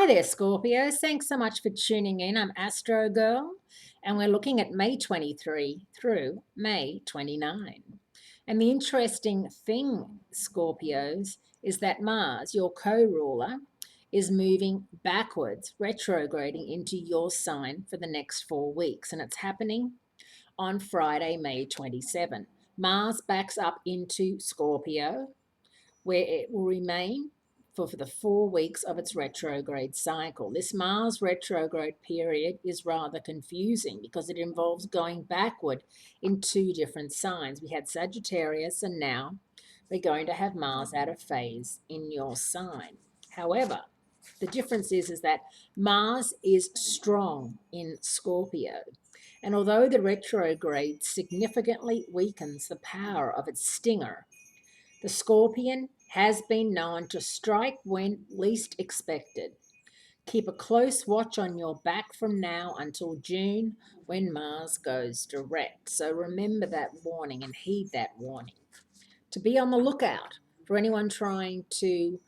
Hi there, Scorpios. Thanks so much for tuning in. I'm Astrogirl, and we're looking at May 23 through May 29. And the interesting thing, Scorpios, is that Mars, your co ruler, is moving backwards, retrograding into your sign for the next 4 weeks. And it's happening on Friday, May 27. Mars backs up into Scorpio, where it will remain for the 4 weeks of its retrograde cycle. This Mars retrograde period is rather confusing because it involves going backward in two different signs. We had Sagittarius, and now we're going to have Mars out of phase in your sign. However, the difference is that Mars is strong in Scorpio. And although the retrograde significantly weakens the power of its stinger, the Scorpion has been known to strike when least expected. Keep a close watch on your back from now until June when Mars goes direct. So remember that warning and heed that warning. To be on the lookout for anyone trying to,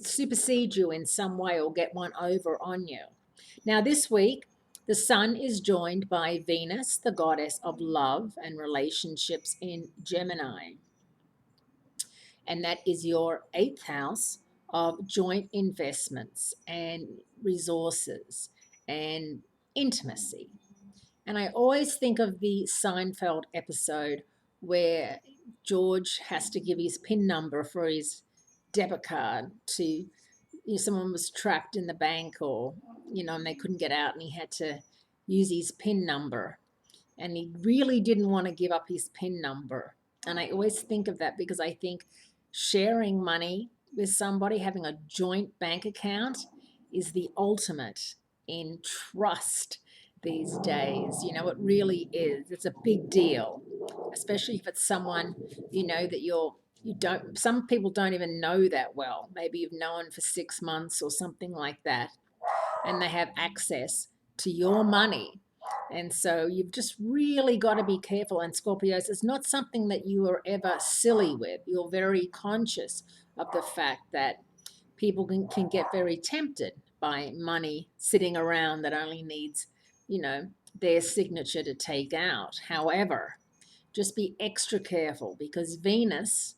supersede you in some way or get one over on you. Now, this week, the Sun is joined by Venus, the goddess of love and relationships in Gemini, and that is your eighth house of joint investments and resources and intimacy. And I always think of the Seinfeld episode where George has to give his PIN number for his debit card to, someone was trapped in the bank, or, and they couldn't get out, and he had to use his PIN number. And he really didn't want to give up his PIN number. And I always think of that because I think sharing money with somebody, having a joint bank account, is the ultimate in trust these days. It really is. It's a big deal, especially if it's someone that you don't, some people don't even know that well. Maybe you've known for 6 months or something like that, and they have access to your money. And so you've just really got to be careful. And Scorpios, it's not something that you are ever silly with. You're very conscious of the fact that people can get very tempted by money sitting around that only needs, their signature to take out. However, just be extra careful because Venus,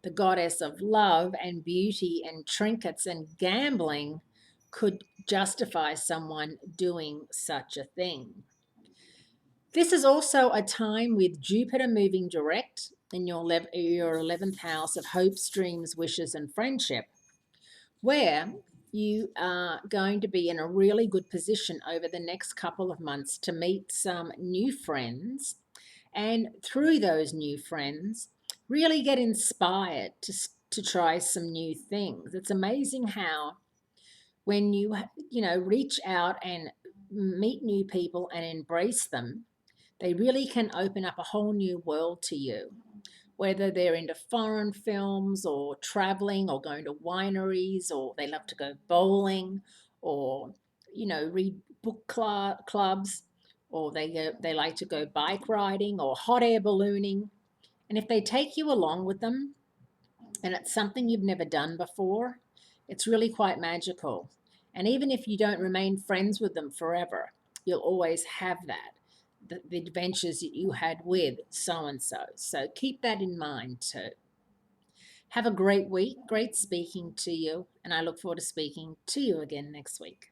the goddess of love and beauty and trinkets and gambling, could justify someone doing such a thing. This is also a time with Jupiter moving direct in your 11th house of hopes, dreams, wishes, and friendship, where you are going to be in a really good position over the next couple of months to meet some new friends, and through those new friends, really get inspired to try some new things. It's amazing how when you reach out and meet new people and embrace them, they really can open up a whole new world to you, whether they're into foreign films or traveling or going to wineries, or they love to go bowling, or read book clubs, or they like to go bike riding or hot air ballooning. And if they take you along with them and it's something you've never done before, it's really quite magical. And even if you don't remain friends with them forever, you'll always have that, the adventures that you had with so and so. So keep that in mind too. Have a great week. Great speaking to you. And I look forward to speaking to you again next week.